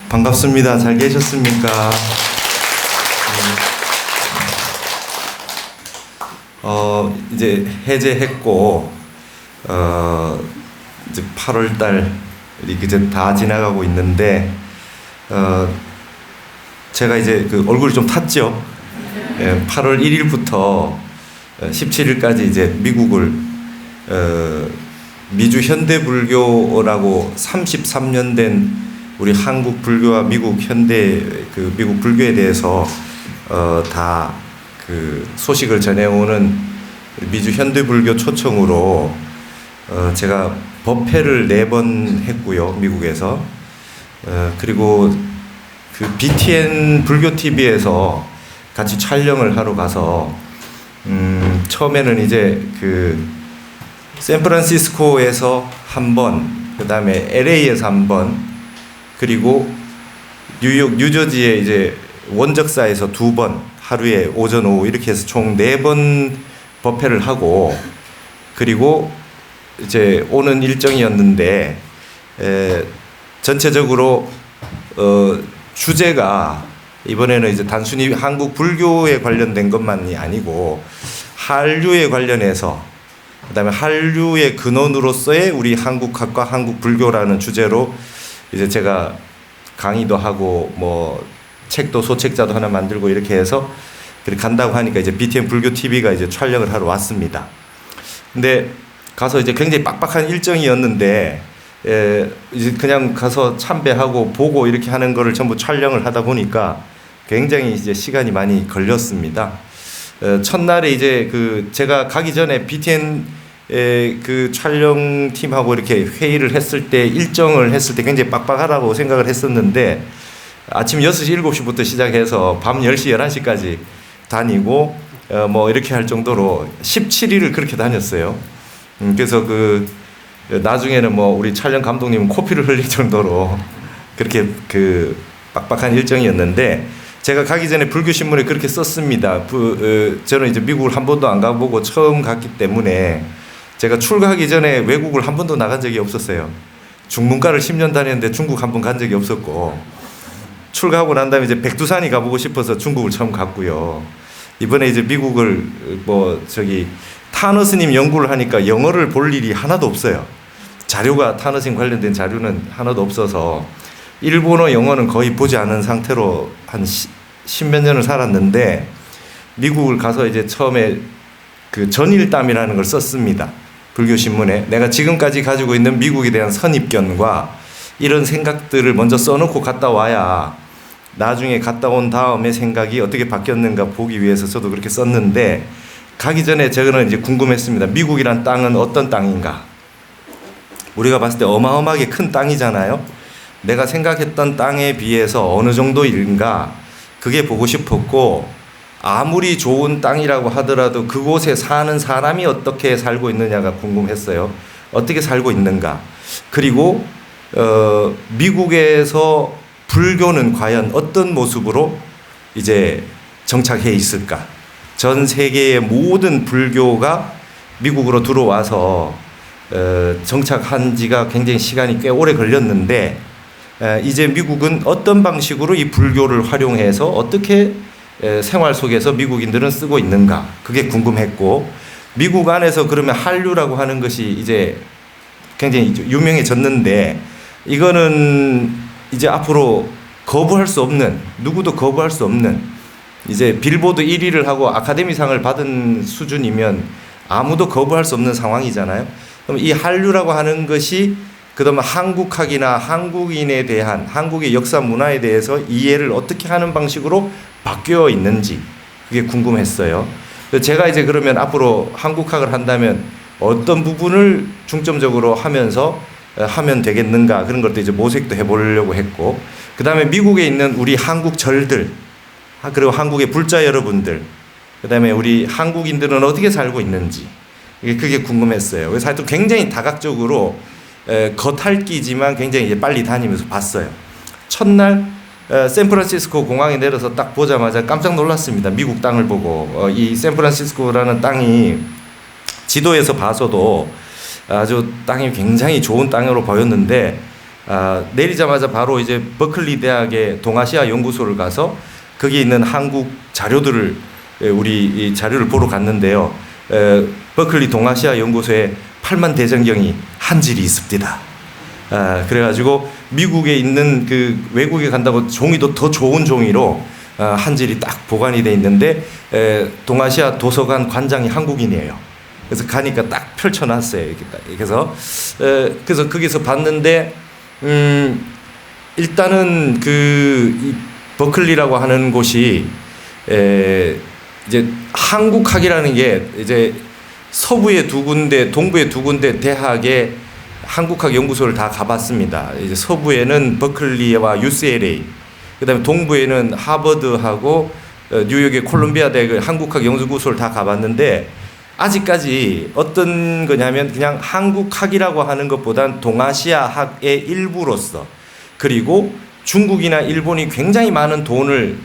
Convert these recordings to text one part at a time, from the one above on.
반갑습니다. 잘 계셨습니까? 이제 해제했고, 이제 8월 달이 이제 다 지나가고 있는데, 제가 이제 그 얼굴이 좀 탔죠? 8월 1일부터 17일까지 이제 미국을, 미주 현대불교라고 33년 된 우리 한국 불교와 미국 현대 미국 불교에 대해서 다 그 소식을 전해오는 미주 현대불교 초청으로 제가 법회를 4번 했고요, 미국에서. 그리고 그 BTN 불교 TV에서 같이 촬영을 하러 가서 처음에는 이제 그 샌프란시스코에서 한 번, 그 다음에 LA에서 한 번, 그리고 뉴욕, 뉴저지에 이제 원적사에서 2번, 하루에 오전, 오후 이렇게 해서 총 4번 법회를 하고, 그리고 이제 오는 일정이었는데, 전체적으로, 주제가 이번에는 이제 단순히 한국 불교에 관련된 것만이 아니고, 한류에 관련해서, 그 다음에 한류의 근원으로서의 우리 한국학과 한국 불교라는 주제로 이제 제가 강의도 하고 뭐 책도 소책자도 하나 만들고 이렇게 해서 그렇게 간다고 하니까 이제 BTN 불교 TV가 이제 촬영을 하러 왔습니다. 근데 가서 이제 굉장히 빡빡한 일정이었는데 이제 그냥 가서 참배하고 보고 이렇게 하는 거를 전부 촬영을 하다 보니까 굉장히 이제 시간이 많이 걸렸습니다. 첫날에 이제 그 제가 가기 전에 BTN 그 촬영팀하고 이렇게 회의를 했을 때, 일정을 했을 때 굉장히 빡빡하다고 생각을 했었는데, 아침 6시, 7시부터 시작해서 밤 10시, 11시까지 다니고, 뭐 이렇게 할 정도로 17일을 그렇게 다녔어요. 그래서 그, 나중에는 뭐 우리 촬영 감독님은 코피를 흘릴 정도로 그렇게 그 빡빡한 일정이었는데, 제가 가기 전에 불교신문에 그렇게 썼습니다. 저는 이제 미국을 한 번도 안 가보고 처음 갔기 때문에 제가 출가하기 전에 외국을 한 번도 나간 적이 없었어요. 중문과를 10년 다녔는데 중국 한 번 간 적이 없었고, 출가하고 난 다음에 이제 백두산이 가보고 싶어서 중국을 처음 갔고요. 이번에 이제 미국을 타너 스님 연구를 하니까 영어를 볼 일이 하나도 없어요. 자료가 타너 스님 관련된 자료는 하나도 없어서 일본어, 영어는 거의 보지 않은 상태로 한 10몇 년을 살았는데, 미국을 가서 이제 처음에 그 전일담이라는 걸 썼습니다. 불교신문에. 내가 지금까지 가지고 있는 미국에 대한 선입견과 이런 생각들을 먼저 써놓고 갔다 와야 나중에 갔다 온 다음에 생각이 어떻게 바뀌었는가 보기 위해서 저도 그렇게 썼는데, 가기 전에 저는 이제 궁금했습니다. 미국이란 땅은 어떤 땅인가? 우리가 봤을 때 어마어마하게 큰 땅이잖아요. 내가 생각했던 땅에 비해서 어느 정도인가? 그게 보고 싶었고, 아무리 좋은 땅이라고 하더라도 그곳에 사는 사람이 어떻게 살고 있느냐가 궁금했어요. 어떻게 살고 있는가? 그리고 미국에서 불교는 과연 어떤 모습으로 이제 정착해 있을까? 전 세계의 모든 불교가 미국으로 들어와서 정착한 지가 굉장히 시간이 꽤 오래 걸렸는데, 이제 미국은 어떤 방식으로 이 불교를 활용해서 어떻게 생활 속에서 미국인들은 쓰고 있는가, 그게 궁금했고, 미국 안에서 그러면 한류라고 하는 것이 이제 굉장히 유명해졌는데, 이거는 이제 앞으로 거부할 수 없는, 누구도 거부할 수 없는, 이제 빌보드 1위를 하고 아카데미상을 받은 수준이면 아무도 거부할 수 없는 상황이잖아요. 그럼 이 한류라고 하는 것이 그다음에 한국학이나 한국인에 대한, 한국의 역사 문화에 대해서 이해를 어떻게 하는 방식으로 바뀌어 있는지, 그게 궁금했어요. 제가 이제 그러면 앞으로 한국학을 한다면 어떤 부분을 중점적으로 하면서 하면 되겠는가, 그런 것도 이제 모색도 해보려고 했고, 그 다음에 미국에 있는 우리 한국 절들, 그리고 한국의 불자 여러분들, 그 다음에 우리 한국인들은 어떻게 살고 있는지, 그게 궁금했어요. 그래서 하여튼 굉장히 다각적으로 겉핥기지만 굉장히 이제 빨리 다니면서 봤어요. 첫날 샌프란시스코 공항에 내려서 딱 보자마자 깜짝 놀랐습니다. 미국 땅을 보고. 이 샌프란시스코라는 땅이 지도에서 봐서도 아주 땅이 굉장히 좋은 땅으로 보였는데, 내리자마자 바로 이제 버클리 대학의 동아시아 연구소를 가서 거기 있는 한국 자료들을 우리 이 자료를 보러 갔는데요. 버클리 동아시아 연구소에 8만 대전경이 한 질이 있습니다. 그래가지고 미국에 있는 그 외국에 간다고 종이도 더 좋은 종이로 한 질이 딱 보관이 돼 있는데 동아시아 도서관 관장이 한국인이에요. 그래서 가니까 딱 펼쳐놨어요. 그래서 거기서 봤는데 일단은 이 버클리라고 하는 곳이 이제 한국학이라는 게 이제 서부에 2군데, 동부에 2군데 대학에 한국학 연구소를 다 가봤습니다. 이제 서부에는 버클리와 UCLA, 그다음에 동부에는 하버드하고 뉴욕의 콜롬비아 대학의 한국학 연구소를 다 가봤는데 아직까지 어떤 거냐면 그냥 한국학이라고 하는 것보단 동아시아학의 일부로서, 그리고 중국이나 일본이 굉장히 많은 돈을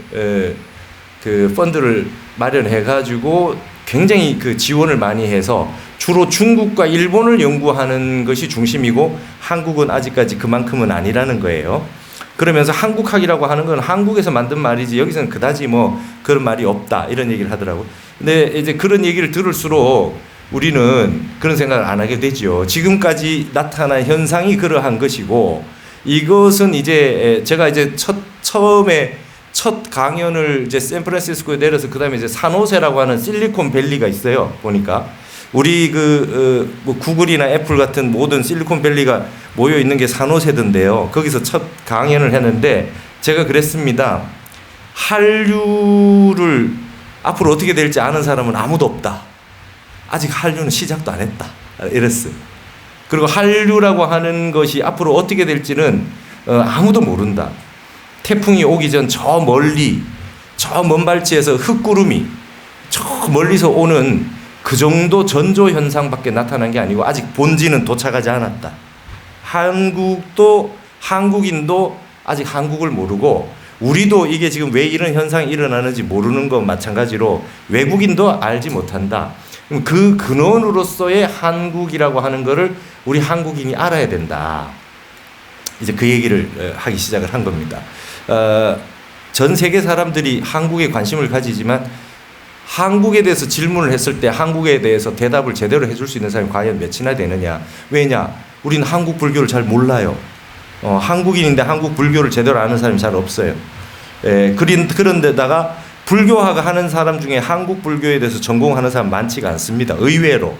그 펀드를 마련해 가지고 굉장히 그 지원을 많이 해서 주로 중국과 일본을 연구하는 것이 중심이고 한국은 아직까지 그만큼은 아니라는 거예요. 그러면서 한국학이라고 하는 건 한국에서 만든 말이지 여기서는 그다지 뭐 그런 말이 없다 이런 얘기를 하더라고. 근데 이제 그런 얘기를 들을수록 우리는 그런 생각을 안 하게 되죠. 지금까지 나타난 현상이 그러한 것이고, 이것은 이제 제가 이제 처음에 첫 강연을 이제 샌프란시스코에 내려서 그다음에 이제 산호세라고 하는 실리콘밸리가 있어요. 보니까 우리 뭐 구글이나 애플 같은 모든 실리콘밸리가 모여 있는 게 산호세던데요. 거기서 첫 강연을 했는데 제가 그랬습니다. 한류를 앞으로 어떻게 될지 아는 사람은 아무도 없다. 아직 한류는 시작도 안 했다. 이랬어요. 그리고 한류라고 하는 것이 앞으로 어떻게 될지는 아무도 모른다. 태풍이 오기 전 저 멀리, 저 먼 발치에서 흙구름이 저 멀리서 오는 그 정도 전조 현상밖에 나타난 게 아니고 아직 본질은 도착하지 않았다. 한국인도 아직 한국을 모르고, 우리도 이게 지금 왜 이런 현상이 일어나는지 모르는 것 마찬가지로 외국인도 알지 못한다. 그 근원으로서의 한국이라고 하는 것을 우리 한국인이 알아야 된다. 이제 그 얘기를 하기 시작을 한 겁니다. 전 세계 사람들이 한국에 관심을 가지지만 한국에 대해서 질문을 했을 때 한국에 대해서 대답을 제대로 해줄 수 있는 사람이 과연 몇이나 되느냐. 왜냐? 우리는 한국 불교를 잘 몰라요. 한국인인데 한국 불교를 제대로 아는 사람이 잘 없어요. 그런데다가 불교화가 하는 사람 중에 한국 불교에 대해서 전공하는 사람 많지가 않습니다. 의외로.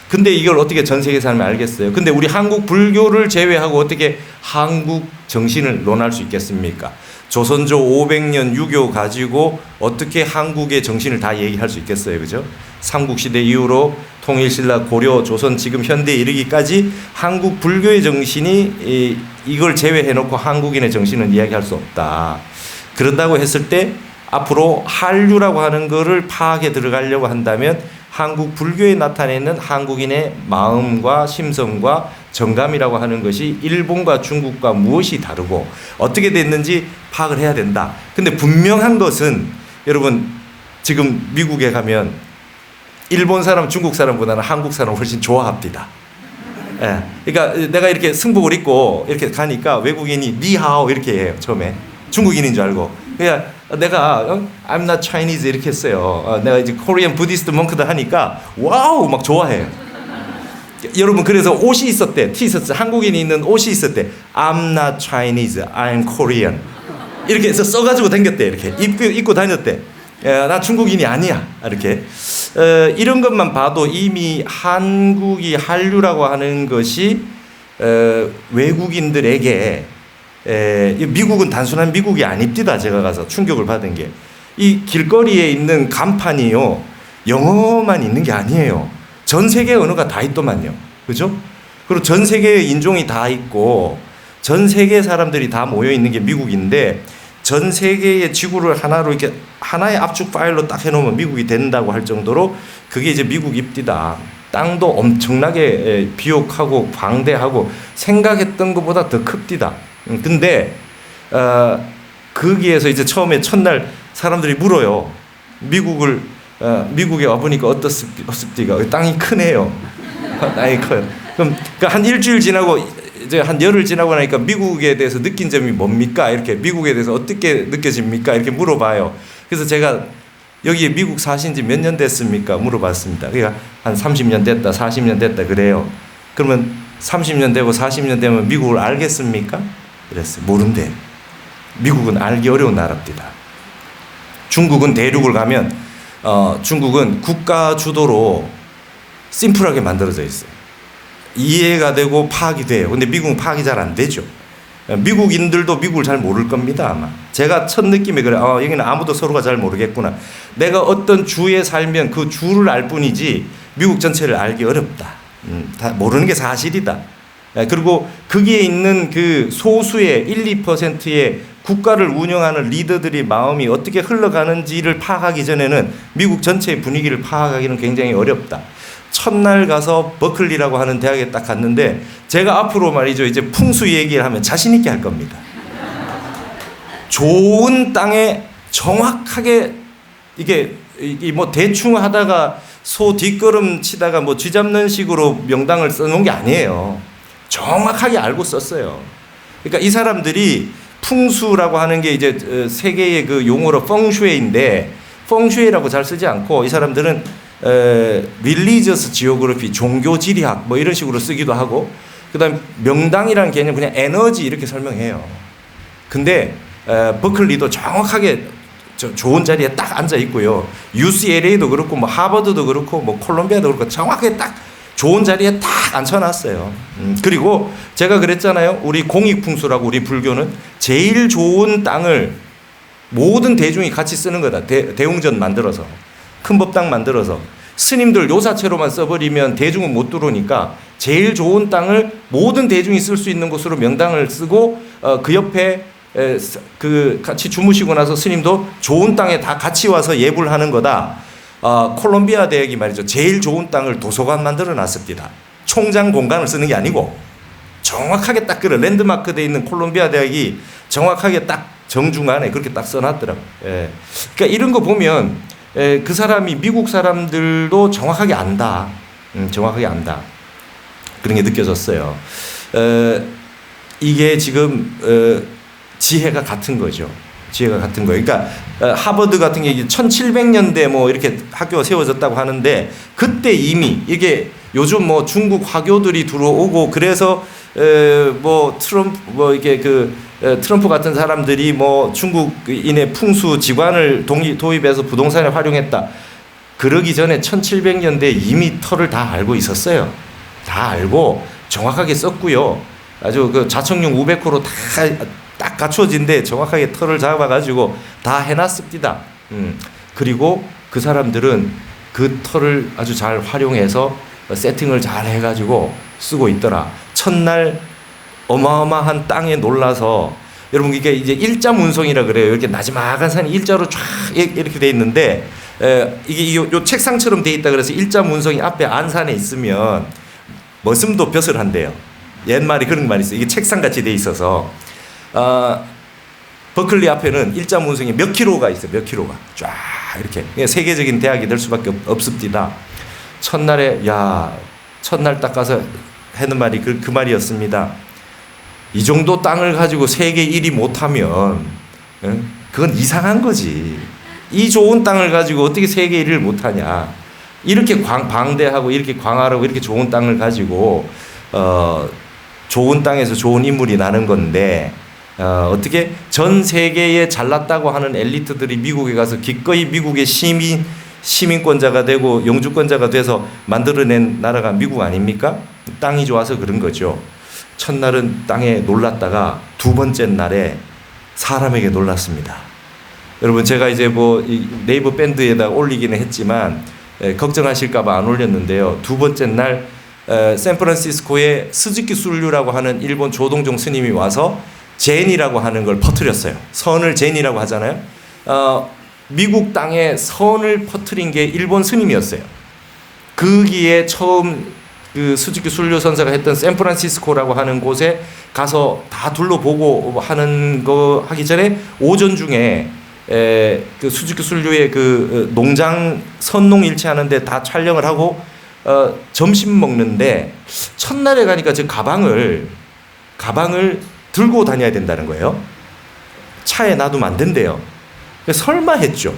근데 이걸 어떻게 전 세계 사람이 알겠어요? 근데 우리 한국 불교를 제외하고 어떻게 한국 정신을 논할 수 있겠습니까? 조선조 500년 유교 가지고 어떻게 한국의 정신을 다 얘기할 수 있겠어요? 그죠? 삼국시대 이후로 통일신라, 고려, 조선, 지금 현대에 이르기까지 한국 불교의 정신이 이걸 제외해놓고 한국인의 정신은 이야기할 수 없다. 그런다고 했을 때 앞으로 한류라고 하는 거를 파악해 들어가려고 한다면 한국 불교에 나타내는 한국인의 마음과 심성과 정감이라고 하는 것이 일본과 중국과 무엇이 다르고 어떻게 됐는지 파악을 해야 된다. 근데 분명한 것은 여러분 지금 미국에 가면 일본 사람, 중국 사람보다는 한국 사람을 훨씬 좋아합니다. 예. 그러니까 내가 이렇게 승복을 입고 이렇게 가니까 외국인이 니하오 이렇게 해요. 처음에 중국인인 줄 알고. 그냥 내가 I'm not Chinese 이렇게 했어요. 내가 이제 코리안 부디스트 몽크들 하니까 와우 막 좋아해요. 여러분 그래서 옷이 있었대. 티셔츠 한국인이 있는 옷이 있었대. I'm not Chinese, I'm Korean. 이렇게 해서 써가지고 다녔대. 이렇게 입고 다녔대. 나 중국인이 아니야. 이렇게 이런 것만 봐도 이미 한국이 한류라고 하는 것이 외국인들에게 미국은 단순한 미국이 아닙니다. 제가 가서 충격을 받은 게 이 길거리에 있는 간판이요 영어만 있는 게 아니에요. 전 세계 언어가 다 있더만요. 그죠? 그리고 전 세계의 인종이 다 있고 전 세계 사람들이 다 모여 있는 게 미국인데 전 세계의 지구를 하나로 이렇게 하나의 압축 파일로 딱 해놓으면 미국이 된다고 할 정도로 그게 이제 미국입니다. 땅도 엄청나게 비옥하고 광대하고 생각했던 것보다 더 큽디다. 근데 거기에서 이제 처음에 첫날 사람들이 물어요. 미국에 와보니까 어떻습니까? 땅이 크네요. 땅이 커요. 그럼 한 일주일 지나고 이제 한 열흘 지나고 나니까 미국에 대해서 느낀 점이 뭡니까? 이렇게 미국에 대해서 어떻게 느껴집니까? 이렇게 물어봐요. 그래서 제가 여기 미국 사신 지 몇 년 됐습니까? 물어봤습니다. 그러니까 한 30년 됐다, 40년 됐다 그래요. 그러면 30년 되고 40년 되면 미국을 알겠습니까? 그랬어요. 모른대. 미국은 알기 어려운 나라입니다. 중국은 대륙을 가면 중국은 국가 주도로 심플하게 만들어져 있어요. 이해가 되고 파악이 돼요. 근데 미국은 파악이 잘 안 되죠. 미국인들도 미국을 잘 모를 겁니다, 아마. 제가 첫 느낌이 그래요. 여기는 아무도 서로가 잘 모르겠구나. 내가 어떤 주에 살면 그 주를 알 뿐이지 미국 전체를 알기 어렵다. 다 모르는 게 사실이다. 그리고 거기에 있는 그 소수의 1, 2%의 국가를 운영하는 리더들의 마음이 어떻게 흘러가는지를 파악하기 전에는 미국 전체의 분위기를 파악하기는 굉장히 어렵다. 첫날 가서 버클리라고 하는 대학에 딱 갔는데 제가 앞으로 말이죠, 이제 풍수 얘기를 하면 자신 있게 할 겁니다. 좋은 땅에 정확하게 이게 뭐 대충 하다가 소 뒷걸음 치다가 뭐 쥐잡는 식으로 명당을 써놓은 게 아니에요. 정확하게 알고 썼어요. 그러니까 이 사람들이 풍수라고 하는 게 이제 세계의 그 용어로 펑슈에인데 펑슈에라고 잘 쓰지 않고 이 사람들은 religious geography, 종교 지리학 뭐 이런 식으로 쓰기도 하고, 그다음 명당이라는 개념 그냥 에너지 이렇게 설명해요. 근데 버클리도 정확하게 좋은 자리에 딱 앉아 있고요. UCLA도 그렇고 뭐 하버드도 그렇고 뭐 콜롬비아도 그렇고 정확하게 딱 좋은 자리에 딱 앉혀놨어요. 그리고 제가 그랬잖아요. 우리 공익풍수라고 우리 불교는 제일 좋은 땅을 모든 대중이 같이 쓰는 거다. 대웅전 만들어서 큰 법당 만들어서 스님들 요사체로만 써버리면 대중은 못 들어오니까 제일 좋은 땅을 모든 대중이 쓸 수 있는 곳으로 명당을 쓰고 그 옆에 그 같이 주무시고 나서 스님도 좋은 땅에 다 같이 와서 예불 하는 거다. 콜롬비아 대학이 말이죠. 제일 좋은 땅을 도서관 만들어 놨습니다. 총장 공간을 쓰는 게 아니고 정확하게 딱 그래. 랜드마크 돼 있는 콜롬비아 대학이 정확하게 딱 정중간에 그렇게 딱 써놨더라고요. 예. 그러니까 이런 거 보면 그 사람이 미국 사람들도 정확하게 안다. 정확하게 안다. 그런 게 느껴졌어요. 이게 지금 지혜가 같은 거죠. 지혜가 같은 거예요. 그러니까 하버드 같은 게 1700년대 뭐 이렇게 학교가 세워졌다고 하는데 그때 이미 이게 요즘 뭐 중국 화교들이 들어오고 그래서 뭐 트럼프 뭐 이게 트럼프 같은 사람들이 뭐 중국인의 풍수 지관을 도입해서 부동산에 활용했다. 그러기 전에 1700년대 이미 터를 다 알고 있었어요. 다 알고 정확하게 썼고요. 아주 그 자청용 우백호로 딱 갖춰진데 정확하게 털을 잡아가지고 다 해놨습니다. 그리고 그 사람들은 그 털을 아주 잘 활용해서 세팅을 잘 해가지고 쓰고 있더라. 첫날 어마어마한 땅에 놀라서 여러분 이게 이제 일자문성이라 그래요. 이렇게 나지막한 산이 일자로 쫙 이렇게 돼 있는데 이게 요 책상처럼 돼 있다 그래서 일자문성이 앞에 안산에 있으면 머슴도 벼슬 한대요. 옛말에 그런 말이 있어요. 이게 책상같이 돼 있어서 버클리 앞에는 일자문성이 몇 킬로가 있어요. 몇 킬로가 쫙 이렇게 세계적인 대학이 될 수밖에 없습니다. 첫날 딱 가서 하는 말이 그 말이었습니다. 이 정도 땅을 가지고 세계 1위 못하면 그건 이상한 거지. 이 좋은 땅을 가지고 어떻게 세계 1위를 못하냐. 이렇게 방대하고 이렇게 광활하고 이렇게 좋은 땅을 가지고 좋은 땅에서 좋은 인물이 나는 건데 어떻게 전 세계에 잘났다고 하는 엘리트들이 미국에 가서 기꺼이 미국의 시민권자가 되고 영주권자가 돼서 만들어낸 나라가 미국 아닙니까? 땅이 좋아서 그런 거죠. 첫날은 땅에 놀랐다가 두 번째 날에 사람에게 놀랐습니다. 여러분 제가 이제 뭐 네이버 밴드에다 올리기는 했지만 걱정하실까봐 안 올렸는데요. 두 번째 날 샌프란시스코에 스즈키 술류라고 하는 일본 조동종 스님이 와서 젠이라고 하는 걸 퍼뜨렸어요. 선을 젠이라고 하잖아요. 미국 땅에 선을 퍼뜨린 게 일본 스님이었어요. 거기에 처음 그 스즈키 술류 선사가 했던 샌프란시스코라고 하는 곳에 가서 다 둘러보고 하는 거 하기 전에 오전 중에 그 스즈키 술류의 그 농장 선농 일치하는데 다 촬영을 하고 점심 먹는데 첫날에 가니까 저 가방을 가방을 들고 다녀야 된다는 거예요. 차에 놔두면 안 된대요. 설마 했죠.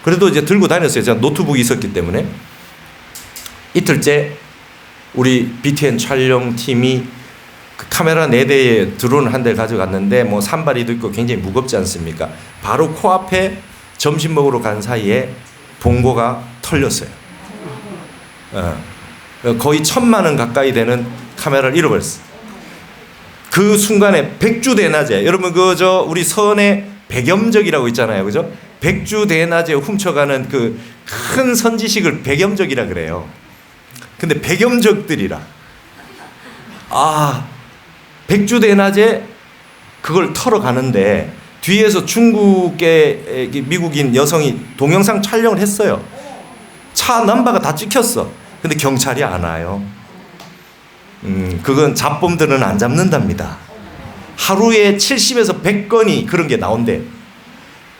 그래도 이제 들고 다녔어요. 제가 노트북이 있었기 때문에. 이틀째 우리 BTN 촬영팀이 그 카메라 4대에 드론 한 대 가져갔는데 뭐 산발이도 있고 굉장히 무겁지 않습니까? 바로 코앞에 점심 먹으러 간 사이에 봉고가 털렸어요. 거의 1,000만 원 가까이 되는 카메라를 잃어버렸어요. 그 순간에 백주대낮에, 여러분 우리 선의 백염적이라고 있잖아요, 그죠? 백주대낮에 훔쳐가는 그 큰 선지식을 백염적이라 그래요. 근데 백염적들이라 백주대낮에 그걸 털어 가는데 뒤에서 중국의 미국인 여성이 동영상 촬영을 했어요. 차 넘버가 다 찍혔어. 근데 경찰이 안 와요. 그건 잡범들은 안 잡는답니다. 하루에 70에서 100건이 그런 게 나온대.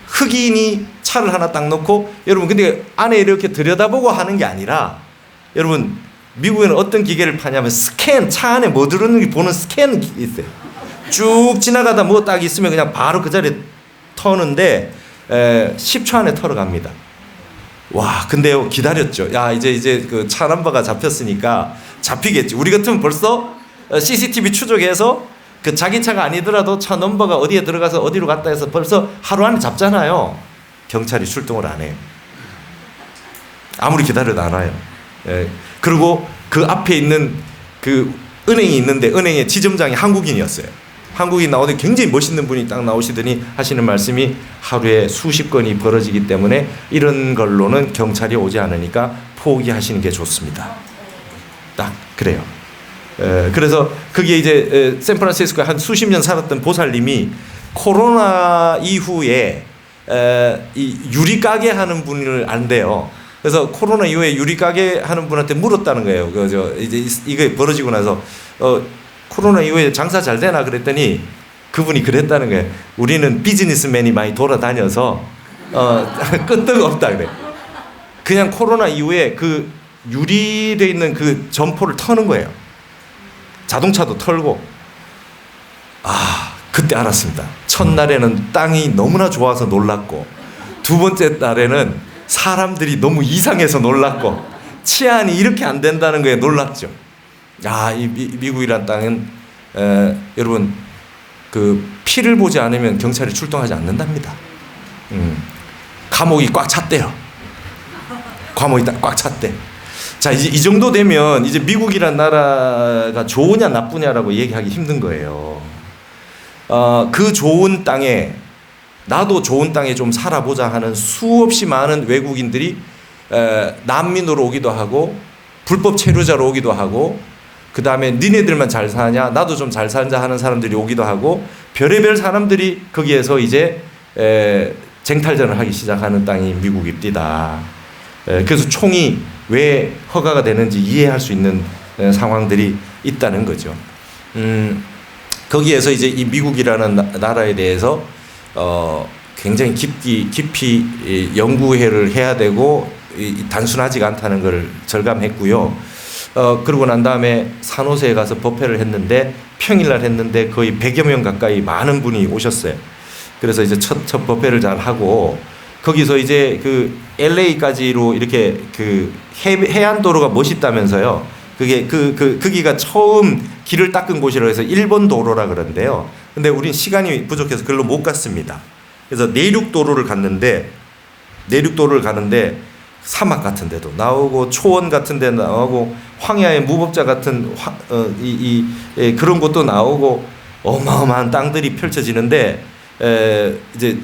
흑인이 차를 하나 딱 놓고, 여러분 근데 안에 이렇게 들여다보고 하는 게 아니라, 여러분 미국에는 어떤 기계를 파냐면 스캔, 차 안에 뭐 들었는지 보는 스캔이 있어요. 쭉 지나가다 뭐 딱 있으면 그냥 바로 그 자리에 터는데 10초 안에 털어갑니다. 와, 근데요 기다렸죠. 야, 이제 그 차 넘버가 잡혔으니까 잡히겠지. 우리 같으면 벌써 CCTV 추적해서 그 자기 차가 아니더라도 차 넘버가 어디에 들어가서 어디로 갔다 해서 벌써 하루 안에 잡잖아요. 경찰이 출동을 안 해요. 아무리 기다려도 안 와요. 그리고 그 앞에 있는 그 은행이 있는데 은행의 지점장이 한국인이었어요. 한국인 나오는데 굉장히 멋있는 분이 딱 나오시더니 하시는 말씀이 하루에 수십 건이 벌어지기 때문에 이런 걸로는 경찰이 오지 않으니까 포기하시는 게 좋습니다. 딱 그래요. 그래서 그게 이제 샌프란시스코에 한 수십 년 살았던 보살님이 코로나 이후에 이 유리 가게 하는 분을 안대요. 그래서 코로나 이후에 유리 가게 하는 분한테 물었다는 거예요. 이제 이게 벌어지고 나서 코로나 이후에 장사 잘 되나 그랬더니 그분이 그랬다는 거예요. 우리는 비즈니스맨이 많이 돌아다녀서 끄떡없다 그래. 그냥 코로나 이후에 그 유리돼 있는 그 점포를 터는 거예요. 자동차도 털고. 그때 알았습니다. 첫날에는 땅이 너무나 좋아서 놀랐고, 두 번째 날에는 사람들이 너무 이상해서 놀랐고, 치안이 이렇게 안 된다는 거에 놀랐죠. 이 미국이란 땅은 여러분 그 피를 보지 않으면 경찰이 출동하지 않는답니다. 감옥이 꽉 찼대요. 감옥이 꽉 찼대. 자, 이제 이 정도 되면 이제 미국이란 나라가 좋으냐 나쁘냐라고 얘기하기 힘든 거예요. 그 좋은 땅에, 나도 좋은 땅에 좀 살아보자 하는 수없이 많은 외국인들이 난민으로 오기도 하고 불법 체류자로 오기도 하고, 그 다음에 니네들만 잘 사냐, 나도 좀 잘 살자 하는 사람들이 오기도 하고, 별의별 사람들이 거기에서 이제 쟁탈전을 하기 시작하는 땅이 미국입니다. 그래서 총이 왜 허가가 되는지 이해할 수 있는 상황들이 있다는 거죠. 거기에서 이제 이 미국이라는 나라에 대해서 굉장히 깊이 연구를 해야 되고 단순하지가 않다는 걸 절감했고요. 그러고 난 다음에 산호세에 가서 법회를 했는데, 평일날 했는데 거의 100여 명 가까이 많은 분이 오셨어요. 그래서 이제 첫 법회를 잘 하고, 거기서 이제 그 LA까지로 이렇게 그 해안도로가 멋있다면서요. 그게 거기가 처음 길을 닦은 곳이라고 해서 일본 도로라 그러는데요. 근데 우린 시간이 부족해서 그걸로 못 갔습니다. 그래서 내륙도로를 갔는데 사막 같은 데도 나오고 초원 같은 데 나오고 황야의 무법자 같은 그런 곳도 나오고 어마어마한 땅들이 펼쳐지는데, 이제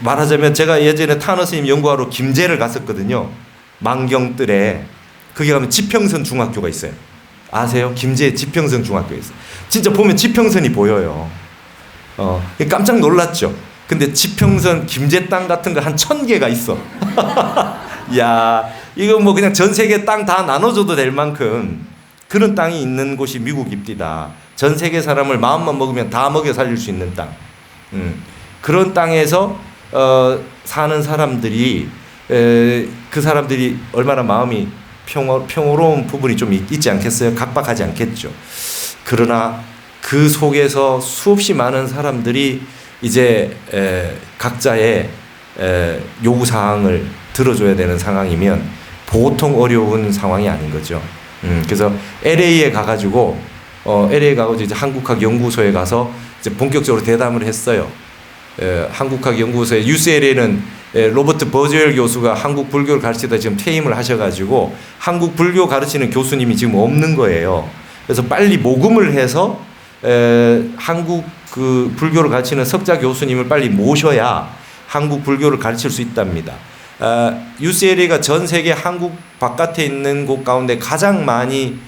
말하자면 제가 예전에 타너 스님 연구하러 김제를 갔었거든요. 만경뜰에. 거기 가면 지평선 중학교가 있어요. 아세요? 김제에 지평선 중학교가 있어요. 진짜 보면 지평선이 보여요. 깜짝 놀랐죠. 근데 지평선 김제 땅 같은 거 한 1,000개가 있어. 야, 이거 뭐 그냥 전 세계 땅 다 나눠줘도 될 만큼 그런 땅이 있는 곳이 미국입니다. 전 세계 사람을 마음만 먹으면 다 먹여 살릴 수 있는 땅. 그런 땅에서 사는 사람들이, 그 사람들이 얼마나 마음이 평화로운 부분이 좀 있지 않겠어요? 각박하지 않겠죠. 그러나 그 속에서 수없이 많은 사람들이 이제 각자의 요구 사항을 들어줘야 되는 상황이면 보통 어려운 상황이 아닌 거죠. 그래서 LA에 가가지고 이제 한국학 연구소에 가서 이제 본격적으로 대담을 했어요. 한국학 연구소에 UCLA는 로버트 버즈웰 교수가 한국 불교를 가르치다 지금 퇴임을 하셔가지고 한국 불교 가르치는 교수님이 지금 없는 거예요. 그래서 빨리 모금을 해서 한국 그 불교를 가르치는 석자 교수님을 빨리 모셔야 한국 불교를 가르칠 수 있답니다. UCLA가 전 세계 한국 바깥에 있는 곳 가운데 가장 많이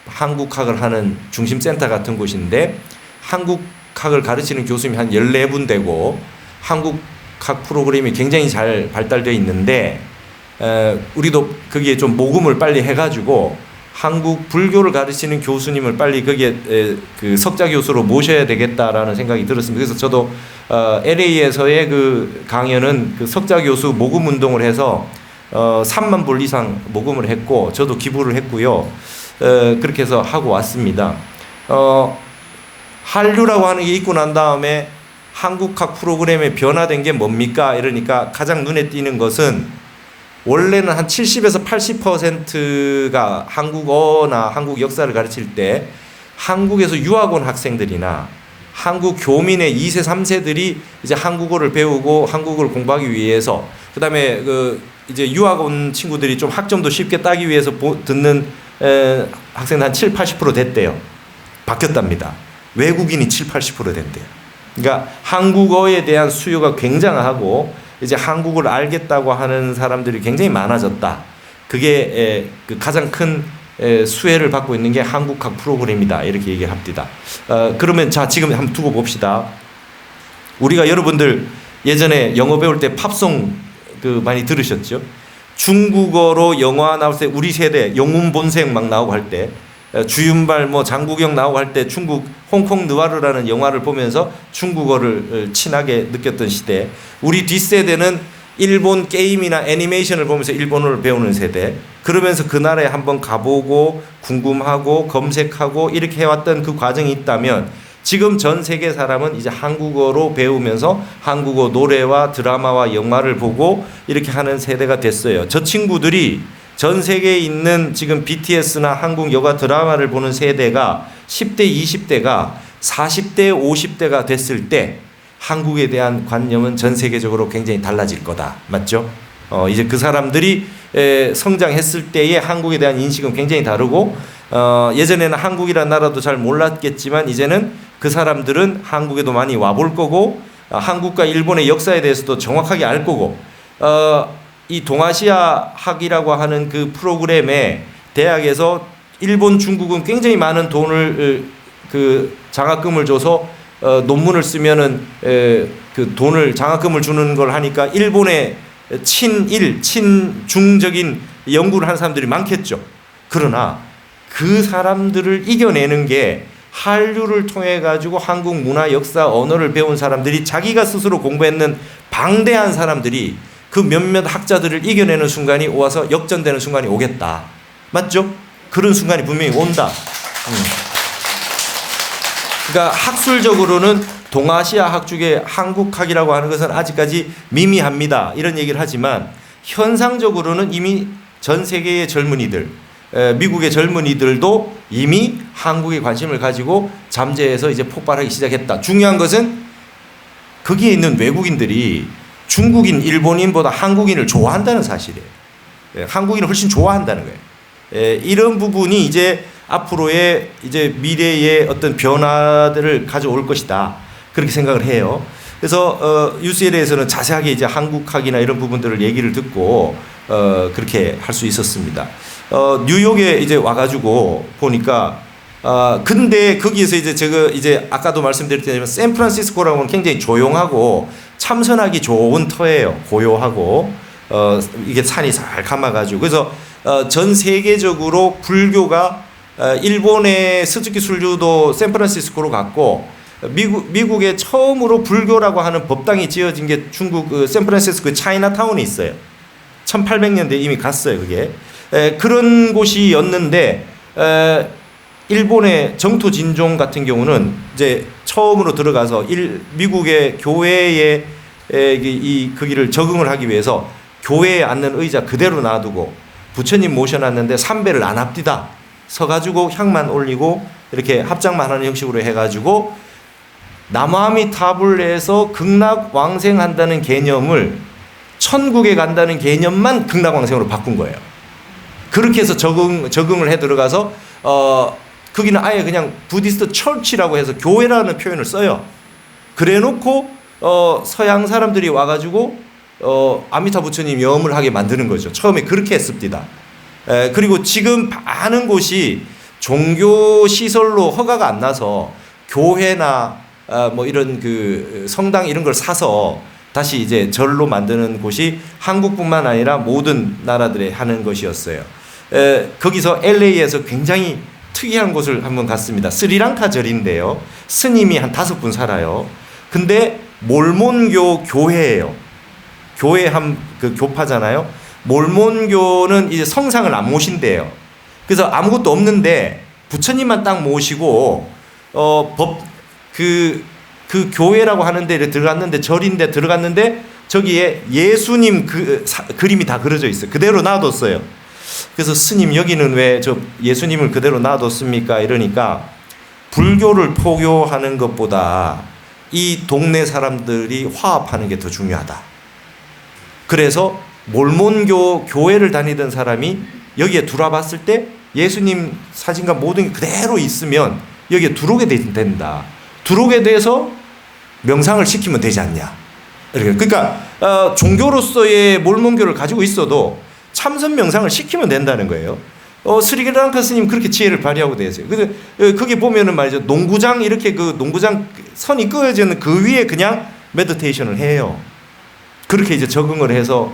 한국학을 하는 중심 센터 같은 곳인데 한국학을 가르치는 교수님이 한 14분 되고 한국학 프로그램이 굉장히 잘 발달되어 있는데 우리도 거기에 좀 모금을 빨리 해가지고 한국 불교를 가르치는 교수님을 빨리 거기에 그 석자 교수로 모셔야 되겠다라는 생각이 들었습니다. 그래서 저도 LA에서의 그 강연은 그 석자 교수 모금 운동을 해서 3만 불 이상 모금을 했고 저도 기부를 했고요. 그렇게 해서 하고 왔습니다. 한류라고 하는 게 있고 난 다음에 한국학 프로그램에 변화된 게 뭡니까? 이러니까 가장 눈에 띄는 것은 원래는 한 70에서 80%가 한국어나 한국 역사를 가르칠 때 한국에서 유학 온 학생들이나 한국 교민의 2세, 3세들이 이제 한국어를 배우고 한국어를 공부하기 위해서 그다음에 그 이제 유학 온 친구들이 좀 학점도 쉽게 따기 위해서 듣는 학생들 한 7, 80% 됐대요. 바뀌었답니다. 외국인이 7, 80% 된대요. 그러니까 한국어에 대한 수요가 굉장하고 이제 한국을 알겠다고 하는 사람들이 굉장히 많아졌다. 그게 그 가장 큰 수혜를 받고 있는 게 한국학 프로그램이다. 이렇게 얘기합니다. 그러면 자 지금 한번 두고 봅시다. 우리가 여러분들 예전에 영어 배울 때 팝송 그 많이 들으셨죠? 중국어로 영화 나올 때 우리 세대 영웅 본색 막 나오고 할 때 주윤발 뭐 장국영 나오고 할 때 중국 홍콩 느와르라는 영화를 보면서 중국어를 친하게 느꼈던 시대. 우리 뒷세대는 일본 게임이나 애니메이션을 보면서 일본어를 배우는 세대. 그러면서 그 나라에 한번 가보고 궁금하고 검색하고 이렇게 해왔던 그 과정이 있다면 지금 전 세계 사람은 이제 한국어로 배우면서 한국어 노래와 드라마와 영화를 보고 이렇게 하는 세대가 됐어요. 저 친구들이 전 세계에 있는 지금 BTS나 한국 여가 드라마를 보는 세대가 10대, 20대가 40대, 50대가 됐을 때 한국에 대한 관념은 전 세계적으로 굉장히 달라질 거다. 맞죠? 이제 그 사람들이 성장했을 때의 한국에 대한 인식은 굉장히 다르고 예전에는 한국이라는 나라도 잘 몰랐겠지만 이제는 그 사람들은 한국에도 많이 와볼 거고 한국과 일본의 역사에 대해서도 정확하게 알 거고 이 동아시아 학이라고 하는 그 프로그램에 대학에서 일본, 중국은 굉장히 많은 돈을 그 장학금을 줘서 논문을 쓰면은 그 돈을 장학금을 주는 걸 하니까 일본의 친중적인 연구를 하는 사람들이 많겠죠. 그러나 그 사람들을 이겨내는 게 한류를 통해 가지고 한국 문화, 역사, 언어를 배운 사람들이 자기가 스스로 공부했는 방대한 사람들이 그 몇몇 학자들을 이겨내는 순간이 와서 역전되는 순간이 오겠다. 맞죠? 그런 순간이 분명히 온다. 그러니까 학술적으로는 동아시아 학 중에 한국학이라고 하는 것은 아직까지 미미합니다. 이런 얘기를 하지만 현상적으로는 이미 전 세계의 젊은이들, 미국의 젊은이들도 이미 한국에 관심을 가지고 잠재해서 이제 폭발하기 시작했다. 중요한 것은 거기에 있는 외국인들이 중국인, 일본인보다 한국인을 좋아한다는 사실이에요. 한국인을 훨씬 좋아한다는 거예요. 이런 부분이 이제 앞으로의 이제 미래의 어떤 변화들을 가져올 것이다. 그렇게 생각을 해요. 그래서 UCLA에서는 자세하게 이제 한국학이나 이런 부분들을 얘기를 듣고 그렇게 할 수 있었습니다. 뉴욕에 이제 와가지고 보니까 근데 거기에서 이제 제가 이제 아까도 말씀드렸지만 샌프란시스코라고 하면 굉장히 조용하고 참선하기 좋은 터예요. 고요하고 이게 산이 잘 감아가지고 그래서 전 세계적으로 불교가 일본의 스즈키 술류도 샌프란시스코로 갔고 미국에 처음으로 불교라고 하는 법당이 지어진 게 중국 샌프란시스코 차이나타운에 있어요. 1800년대 이미 갔어요. 그게 그런 곳이었는데 일본의 정토 진종 같은 경우는 이제 처음으로 들어가서 미국의 교회에 거기를 적응을 하기 위해서 교회에 앉는 의자 그대로 놔두고 부처님 모셔놨는데 삼배를 안 합디다. 서가지고 향만 올리고 이렇게 합장만 하는 형식으로 해가지고 남아미타불에서 극락왕생한다는 개념을 천국에 간다는 개념만 극락왕생으로 바꾼 거예요. 그렇게 해서 적응을 해 들어가서 거기는 아예 그냥 부디스트 철치라고 해서 교회라는 표현을 써요. 그래 놓고 서양 사람들이 와가지고 아미타 부처님 염을 하게 만드는 거죠. 처음에 그렇게 했습니다. 그리고 지금 많은 곳이 종교 시설로 허가가 안 나서 교회나 뭐 이런 그 성당 이런 걸 사서 다시 이제 절로 만드는 곳이 한국뿐만 아니라 모든 나라들에 하는 것이었어요. 거기서 LA에서 굉장히 특이한 곳을 한번 갔습니다. 스리랑카 절인데요. 스님이 한 5분 살아요. 근데 몰몬교 교회예요. 교회 그 교파잖아요. 몰몬교는 이제 성상을 안 모신대요. 그래서 아무것도 없는데 부처님만 딱 모시고 그 교회라고 하는 데 들어갔는데 절인데 들어갔는데 저기에 예수님 그림이 다 그려져 있어요. 그대로 놔뒀어요. 그래서 스님 여기는 왜 저 예수님을 그대로 놔뒀습니까? 이러니까 불교를 포교하는 것보다 이 동네 사람들이 화합하는 게 더 중요하다. 그래서 몰몬교 교회를 다니던 사람이 여기에 들어봤을 때 예수님 사진과 모든 게 그대로 있으면 여기에 들어오게 된다. 들어오게 돼서 명상을 시키면 되지 않냐. 그러니까 종교로서의 몰몬교를 가지고 있어도 참선 명상을 시키면 된다는 거예요. 스리랑카 스님 그렇게 지혜를 발휘하고 되세요. 그래서 거기 보면은 말이죠. 농구장 이렇게 그 농구장 선이 그어져 있는 그 위에 그냥 메디테이션을 해요. 그렇게 이제 적응을 해서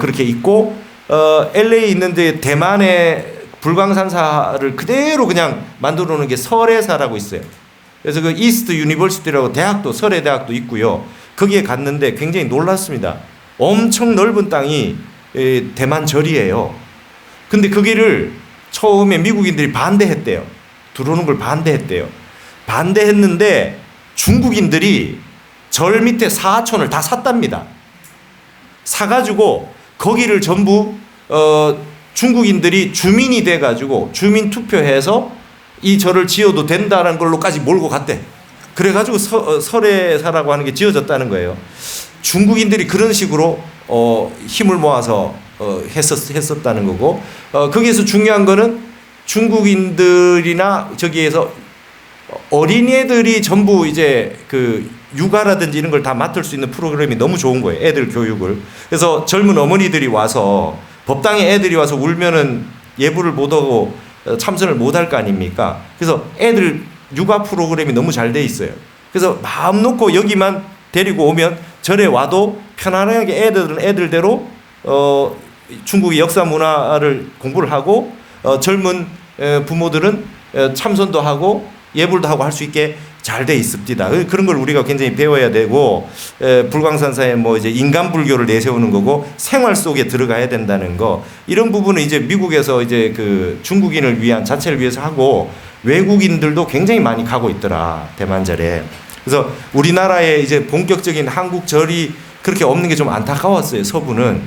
그렇게 있고 LA에 있는데 대만의 불광산사를 그대로 그냥 만들어 놓은 게 설해사라고 있어요. 그래서 그 이스트 유니버시티라고 대학도 설해 대학도 있고요. 거기에 갔는데 굉장히 놀랐습니다. 엄청 넓은 땅이 대만 절이에요. 근데 거기를 처음에 미국인들이 반대했대요. 들어오는 걸 반대했대요. 반대했는데 중국인들이 절 밑에 사하촌을 다 샀답니다. 사가지고 거기를 전부 중국인들이 주민이 돼가지고 주민 투표해서 이 절을 지어도 된다는 걸로까지 몰고 갔대. 그래가지고 설해사라고 하는 게 지어졌다는 거예요. 중국인들이 그런 식으로 힘을 모아서 했었다는 거고, 거기에서 중요한 거는 중국인들이나 저기에서 어린애들이 전부 이제 그 육아라든지 이런 걸 다 맡을 수 있는 프로그램이 너무 좋은 거예요. 애들 교육을. 그래서 젊은 어머니들이 와서 법당에 애들이 와서 울면은 예불을 못 하고 참선을 못 할 거 아닙니까? 그래서 애들 육아 프로그램이 너무 잘 돼 있어요. 그래서 마음 놓고 여기만 데리고 오면 절에 와도 편안하게 애들은 애들대로 중국의 역사 문화를 공부를 하고 젊은 부모들은 참선도 하고 예불도 하고 할 수 있게 잘 돼 있습니다. 그런 걸 우리가 굉장히 배워야 되고, 불광산사에 뭐 이제 인간 불교를 내세우는 거고 생활 속에 들어가야 된다는 거, 이런 부분은 이제 미국에서 이제 그 중국인을 위한 자체를 위해서 하고 외국인들도 굉장히 많이 가고 있더라, 대만절에. 그래서 우리나라에 이제 본격적인 한국 절이 그렇게 없는 게 좀 안타까웠어요, 서부는.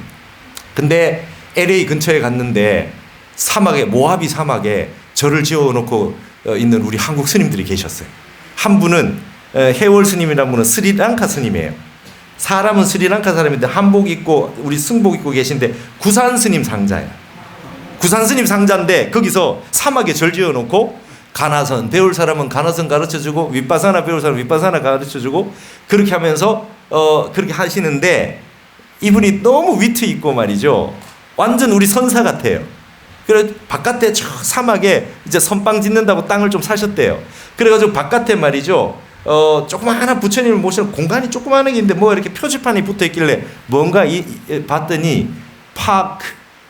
근데 LA 근처에 갔는데 사막에, 모하비 사막에 절을 지어놓고 있는 우리 한국 스님들이 계셨어요. 한 분은 해월 스님이라는 분은 스리랑카 스님이에요. 사람은 스리랑카 사람인데 한복 입고 우리 승복 입고 계신데 구산 스님 상자예요. 구산 스님 상자인데 거기서 사막에 절 지어놓고 가나선 배울 사람은 가나선 가르쳐주고 윗바사나 배울 사람은 윗바사나 가르쳐주고 그렇게 하면서 그렇게 하시는데 이분이 너무 위트 있고 말이죠. 완전 우리 선사 같아요. 그래 바깥에 저 사막에 이제 선빵 짓는다고 땅을 좀 사셨대요. 그래가지고 바깥에 말이죠. 조그마한 부처님을 모시는 공간이 조그마한 게 있는데 뭐 이렇게 표지판이 붙어 있길래 뭔가 봤더니 Park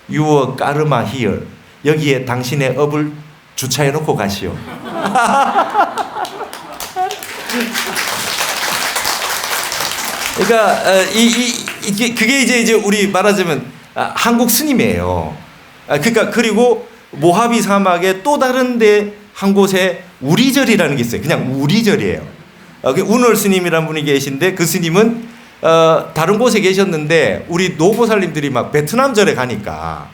your karma here. 여기에 당신의 업을 주차해 놓고 가시오. 그러니까 그게 이제 우리 말하자면 한국 스님이에요. 그러니까 그리고 모하비 사막에 또 다른데 한 곳에 우리절이라는 게 있어요. 그냥 우리절이에요. 운월 스님이라는 분이 계신데 그 스님은 다른 곳에 계셨는데 우리 노보살님들이 막 베트남절에 가니까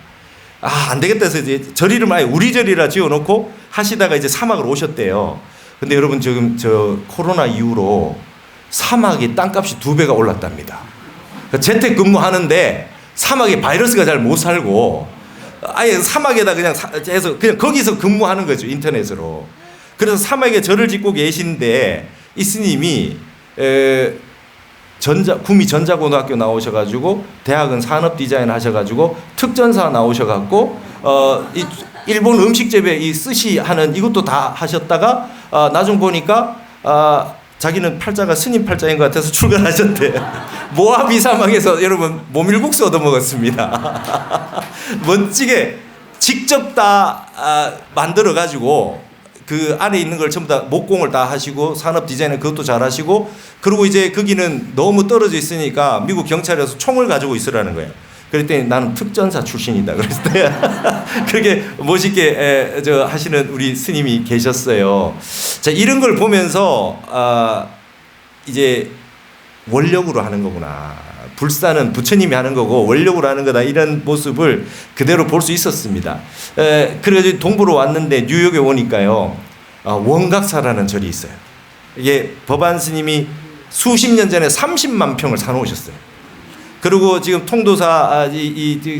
안 되겠다 해서 이제 절 이름 아예 우리절이라 지어놓고 하시다가 이제 사막으로 오셨대요. 근데 여러분 지금 저 코로나 이후로 사막이 땅값이 2배가 올랐답니다. 재택 근무하는데 사막에 바이러스가 잘 못 살고 아예 사막에다 그냥 해서 그냥 거기서 근무하는 거죠. 인터넷으로. 그래서 사막에 절을 짓고 계신데 이 스님이 구미 전자고등학교 나오셔가지고 대학은 산업 디자인 하셔가지고 특전사 나오셔갖고 이 일본 음식 재배 이 스시 하는 이것도 다 하셨다가 나중 보니까 자기는 팔자가 스님 팔자인 것 같아서 출가하셨대. 모아비 사막에서 여러분 모밀국수 얻어먹었습니다. 멋지게 직접 다 만들어 가지고 그 안에 있는 걸 전부 다 목공을 다 하시고 산업 디자인은 그것도 잘 하시고 그리고 이제 거기는 너무 떨어져 있으니까 미국 경찰에서 총을 가지고 있으라는 거예요. 그랬더니 나는 특전사 출신이다. 그랬을 때 그렇게 멋있게 하시는 우리 스님이 계셨어요. 자, 이런 걸 보면서 이제 원력으로 하는 거구나. 불사는 부처님이 하는 거고 원력으로 하는 거다. 이런 모습을 그대로 볼 수 있었습니다. 그래가지고 동부로 왔는데 뉴욕에 오니까요. 원각사라는 절이 있어요. 이게 법안 스님이 수십 년 전에 30만 평을 사놓으셨어요. 그리고 지금 통도사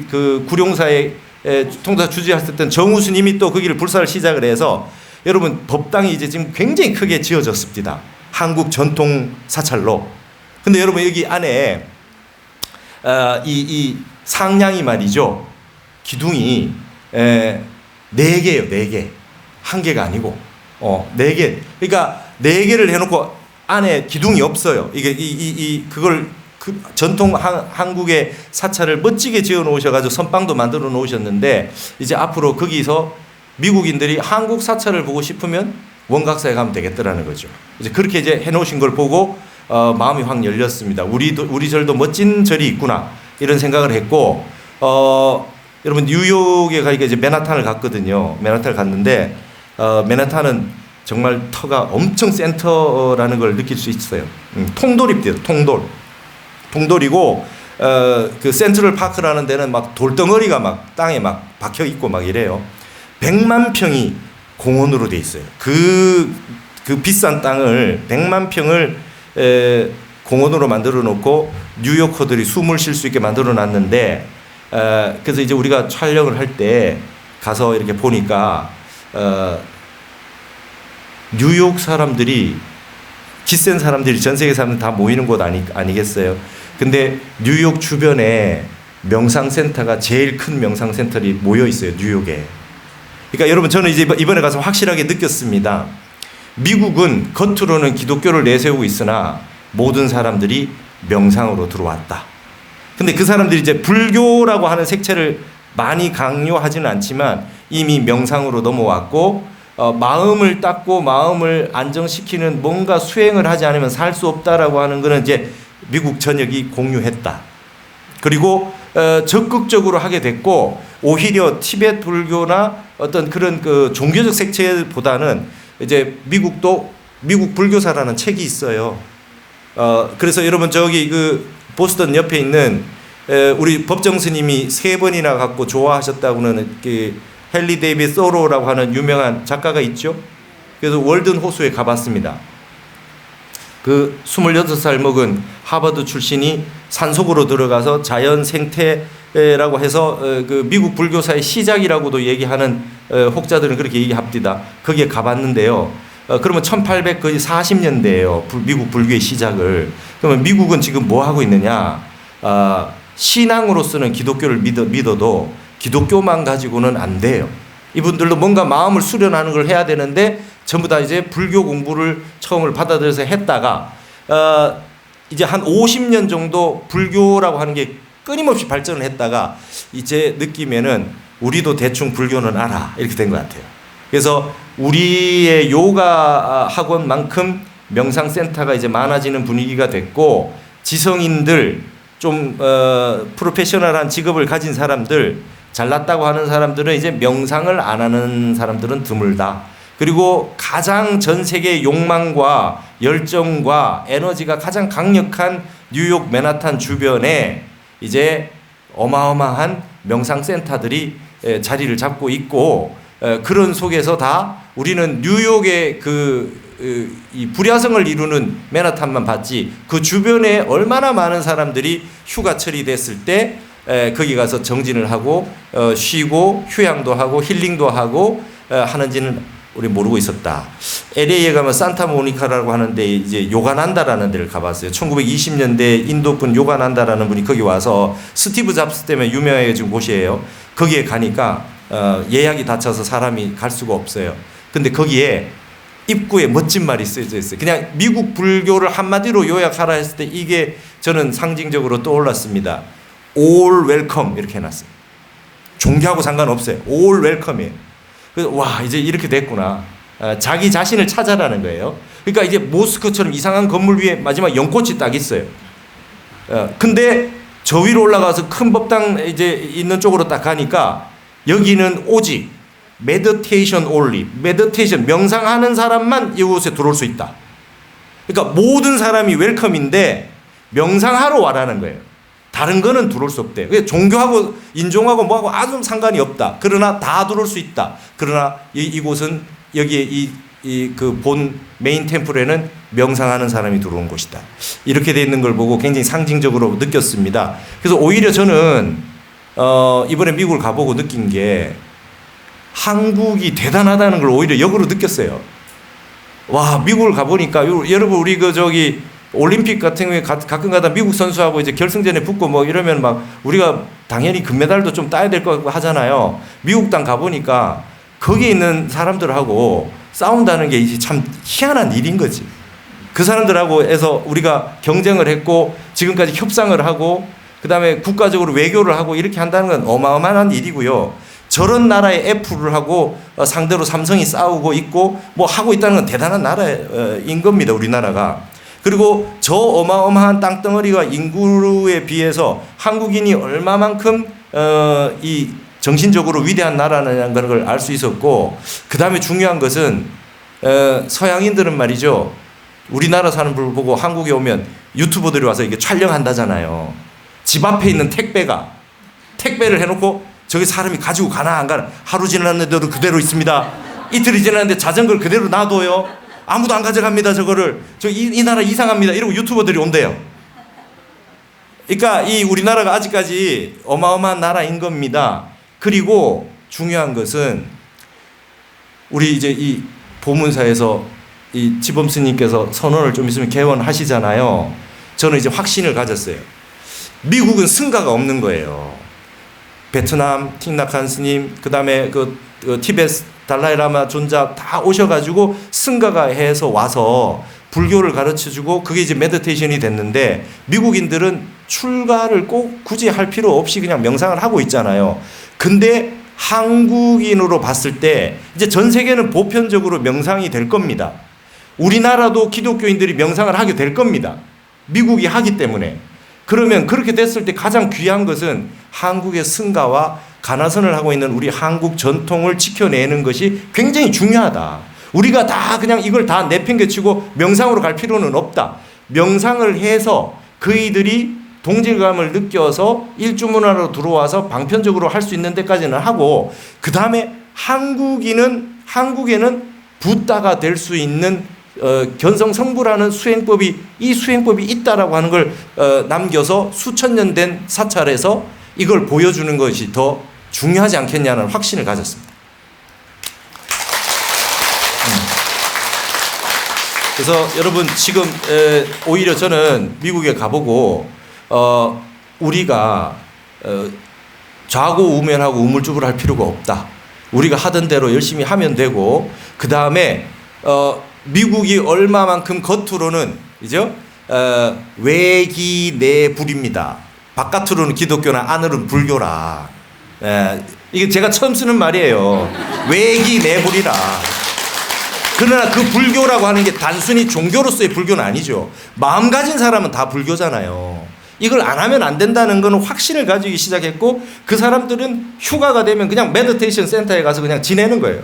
그 구룡사의 통도사 주지하셨던 정우 스님이 또 거기를 불사를 시작을 해서 여러분 법당이 이제 지금 굉장히 크게 지어졌습니다. 한국 전통 사찰로. 근데 여러분 여기 안에 이 상량이 말이죠. 기둥이 4개예요. 4개. 한 개가 아니고 4개. 그러니까 4개를 해놓고 안에 기둥이 없어요. 이게 그걸 전통 한국의 사찰을 멋지게 지어 놓으셔가지고 선방도 만들어 놓으셨는데 이제 앞으로 거기서 미국인들이 한국 사찰을 보고 싶으면 원각사에 가면 되겠더라는 거죠. 이제 그렇게 이제 해놓으신 걸 보고 마음이 확 열렸습니다. 우리 절도 멋진 절이 있구나 이런 생각을 했고 여러분 뉴욕에 가니까 이제 맨하탄을 갔거든요. 맨하탄을 갔는데 맨하탄은 정말 터가 엄청 센터라는 걸 느낄 수 있어요. 통돌입니다. 통돌이고 그 센트럴 파크라는 데는 막 돌덩어리가 막 땅에 막 박혀 있고 막 이래요. 100만 평이 공원으로 돼 있어요. 그 비싼 땅을 100만 평을 공원으로 만들어 놓고 뉴요커들이 숨을 쉴 수 있게 만들어 놨는데 그래서 이제 우리가 촬영을 할 때 가서 이렇게 보니까 뉴욕 사람들이 기센 사람들이 전 세계 사람들 다 모이는 곳 아니겠어요? 근데 뉴욕 주변에 명상센터가 제일 큰 명상센터들이 모여 있어요. 뉴욕에. 그러니까 여러분 저는 이제 이번에 가서 확실하게 느꼈습니다. 미국은 겉으로는 기독교를 내세우고 있으나 모든 사람들이 명상으로 들어왔다. 근데 그 사람들이 이제 불교라고 하는 색채를 많이 강요하지는 않지만 이미 명상으로 넘어왔고 마음을 닦고 마음을 안정시키는 뭔가 수행을 하지 않으면 살 수 없다라고 하는 거는 이제 미국 전역이 공유했다. 그리고 적극적으로 하게 됐고 오히려 티베트 불교나 어떤 그런 그 종교적 색채보다는 이제 미국 불교사라는 책이 있어요. 그래서 여러분 저기 그 보스턴 옆에 있는 우리 법정 스님이 3번이나 갖고 좋아하셨다고는 그 헨리 데이비드 소로라고 하는 유명한 작가가 있죠. 그래서 월든 호수에 가봤습니다. 그 26살 먹은 하버드 출신이 산속으로 들어가서 자연 생태라고 해서 그 미국 불교사의 시작이라고도 얘기하는 혹자들은 그렇게 얘기합니다. 거기에 가봤는데요. 그러면 1840년대예요. 미국 불교의 시작을. 그러면 미국은 지금 뭐 하고 있느냐? 신앙으로서는 기독교를 믿어도 기독교만 가지고는 안 돼요. 이분들도 뭔가 마음을 수련하는 걸 해야 되는데 전부 다 이제 불교 공부를 처음을 받아들여서 했다가 이제 한 50년 정도 불교라고 하는 게 끊임없이 발전을 했다가 이제 느끼면은 우리도 대충 불교는 알아 이렇게 된 것 같아요. 그래서 우리의 요가 학원만큼 명상센터가 이제 많아지는 분위기가 됐고 지성인들 좀 프로페셔널한 직업을 가진 사람들 잘났다고 하는 사람들은 이제 명상을 안 하는 사람들은 드물다. 그리고 가장 전 세계의 욕망과 열정과 에너지가 가장 강력한 뉴욕 맨하탄 주변에 이제 어마어마한 명상센터들이 자리를 잡고 있고, 그런 속에서 다 우리는 뉴욕의 이 불야성을 이루는 맨하탄만 봤지 그 주변에 얼마나 많은 사람들이 휴가철이 됐을 때 거기 가서 정진을 하고 쉬고 휴양도 하고 힐링도 하고 하는지는 우리 모르고 있었다. LA에 가면 산타모니카라고 하는데 이제 요가난다라는 데를 가봤어요. 1920년대 인도분 요가난다라는 분이 거기 와서 스티브 잡스 때문에 유명해진 곳이에요. 거기에 가니까 예약이 다 차서 사람이 갈 수가 없어요. 근데 거기에 입구에 멋진 말이 쓰여져 있어요. 그냥 미국 불교를 한마디로 요약하라 했을 때 이게 저는 상징적으로 떠올랐습니다. All welcome 이렇게 해놨어요. 종교하고 상관없어요. All welcome이에요. 그래서 와, 이제 이렇게 됐구나. 자기 자신을 찾아라는 거예요. 그러니까 이제 모스크처럼 이상한 건물 위에 마지막 연꽃이 딱 있어요. 근데 저 위로 올라가서 큰 법당 이제 있는 쪽으로 딱 가니까 여기는 오직 meditation only, meditation 명상하는 사람만 이곳에 들어올 수 있다. 그러니까 모든 사람이 웰컴인데 명상하러 와라는 거예요. 다른 거는 들어올 수 없대요. 종교하고 인종하고 뭐하고 아무 상관이 없다. 그러나 다 들어올 수 있다. 그러나 이곳은 여기에 그 본 메인 템플에는 명상하는 사람이 들어온 곳이다. 이렇게 돼 있는 걸 보고 굉장히 상징적으로 느꼈습니다. 그래서 오히려 저는 이번에 미국을 가보고 느낀 게 한국이 대단하다는 걸 오히려 역으로 느꼈어요. 와, 미국을 가보니까 여러분 우리 올림픽 같은 경우에 가끔가다 미국 선수하고 이제 결승전에 붙고 뭐 이러면 막 우리가 당연히 금메달도 좀 따야 될 것 같고 하잖아요. 미국 땅 가보니까 거기에 있는 사람들하고 싸운다는 게 이제 참 희한한 일인 거지. 그 사람들하고 해서 우리가 경쟁을 했고 지금까지 협상을 하고 그다음에 국가적으로 외교를 하고 이렇게 한다는 건 어마어마한 일이고요. 저런 나라의 애플을 하고 상대로 삼성이 싸우고 있고 뭐 하고 있다는 건 대단한 나라인 겁니다. 우리나라가. 그리고 저 어마어마한 땅덩어리와 인구에 비해서 한국인이 얼마만큼 이 정신적으로 위대한 나라라는 걸 알 수 있었고, 그 다음에 중요한 것은 서양인들은 말이죠. 우리나라 사는 분을 보고 한국에 오면 유튜버들이 와서 이게 촬영한다잖아요. 집 앞에 있는 택배를 해놓고 저기 사람이 가지고 가나 안 가나, 하루 지났는데도 그대로 있습니다. 이틀이 지났는데 자전거를 그대로 놔둬요. 아무도 안 가져갑니다. 저거를. 이 나라 이상합니다. 이러고 유튜버들이 온대요. 그러니까 이 우리나라가 아직까지 어마어마한 나라인 겁니다. 그리고 중요한 것은 우리 이제 이 보문사에서 이 지범스님께서 선언을 좀 있으면 개원하시잖아요. 저는 이제 확신을 가졌어요. 미국은 승가가 없는 거예요. 베트남 틱나칸 스님, 그 다음에 그 티베트 달라이라마 존자 다 오셔가지고 승가가 해서 와서 불교를 가르쳐주고 그게 이제 메디테이션이 됐는데, 미국인들은 출가를 꼭 굳이 할 필요 없이 그냥 명상을 하고 있잖아요. 근데 한국인으로 봤을 때 이제 전 세계는 보편적으로 명상이 될 겁니다. 우리나라도 기독교인들이 명상을 하게 될 겁니다. 미국이 하기 때문에. 그러면 그렇게 됐을 때 가장 귀한 것은 한국의 승가와 가나선을 하고 있는 우리 한국 전통을 지켜내는 것이 굉장히 중요하다. 우리가 다 그냥 이걸 다 내팽개치고 명상으로 갈 필요는 없다. 명상을 해서 그이들이 동질감을 느껴서 일주문화로 들어와서 방편적으로 할 수 있는 데까지는 하고, 그 다음에 한국에는 붓다가 될 수 있는 견성성부라는 수행법이 있다라고 하는 걸 남겨서 수천 년 된 사찰에서 이걸 보여주는 것이 더 중요하지 않겠냐는 확신을 가졌습니다. 그래서 여러분 지금 오히려 저는 미국에 가보고 우리가 좌고우면하고 우물쭈물 할 필요가 없다. 우리가 하던 대로 열심히 하면 되고, 그 다음에 미국이 얼마만큼 겉으로는 이죠 외기내불입니다. 바깥으로는 기독교나 안으로는 불교라. 이게 제가 처음 쓰는 말이에요. 외기내불이라. 그러나 그 불교라고 하는 게 단순히 종교로서의 불교는 아니죠. 마음 가진 사람은 다 불교잖아요. 이걸 안 하면 안 된다는 건 확신을 가지기 시작했고, 그 사람들은 휴가가 되면 그냥 메디테이션 센터에 가서 그냥 지내는 거예요.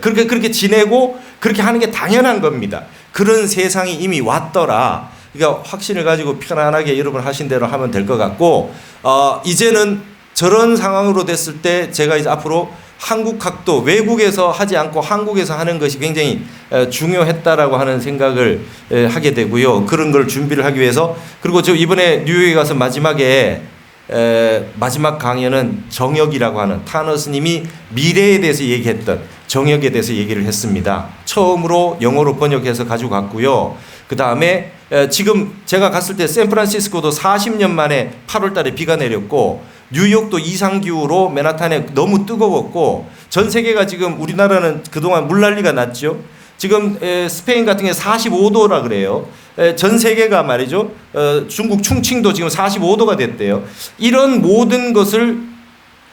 그렇게 지내고 그렇게 하는 게 당연한 겁니다. 그런 세상이 이미 왔더라. 그러니까 확신을 가지고 편안하게 여러분 하신 대로 하면 될 것 같고, 이제는 저런 상황으로 됐을 때 제가 이제 앞으로 한국학도 외국에서 하지 않고 한국에서 하는 것이 굉장히 중요했다라고 하는 생각을 하게 되고요. 그런 걸 준비를 하기 위해서, 그리고 저 이번에 뉴욕에 가서 마지막 강연은 정역이라고 하는 타너 스님이 미래에 대해서 얘기했던 정역에 대해서 얘기를 했습니다. 처음으로 영어로 번역해서 가지고 갔고요. 그 다음에 지금 제가 갔을 때 샌프란시스코도 40년 만에 8월 달에 비가 내렸고, 뉴욕도 이상기후로 맨하탄에 너무 뜨거웠고, 전 세계가 지금, 우리나라는 그동안 물난리가 났죠. 지금 스페인 같은 게 45도라 그래요. 전 세계가 말이죠. 중국 충칭도 지금 45도가 됐대요. 이런 모든 것을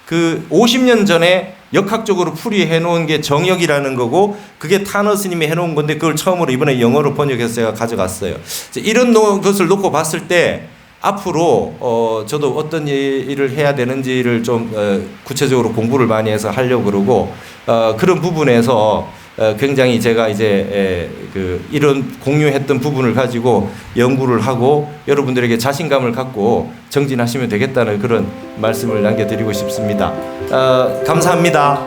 그 50년 전에 역학적으로 풀이해 놓은 게 정역이라는 거고, 그게 타너 스님이 해 놓은 건데, 그걸 처음으로 이번에 영어로 번역해서 제가 가져갔어요. 이런 것을 놓고 봤을 때 앞으로 저도 어떤 일을 해야 되는지를 좀 구체적으로 공부를 많이 해서 하려고 그러고, 그런 부분에서 굉장히 제가 이제 이런 공유했던 부분을 가지고 연구를 하고 여러분들에게 자신감을 갖고 정진하시면 되겠다는 그런 말씀을 남겨드리고 싶습니다. 감사합니다.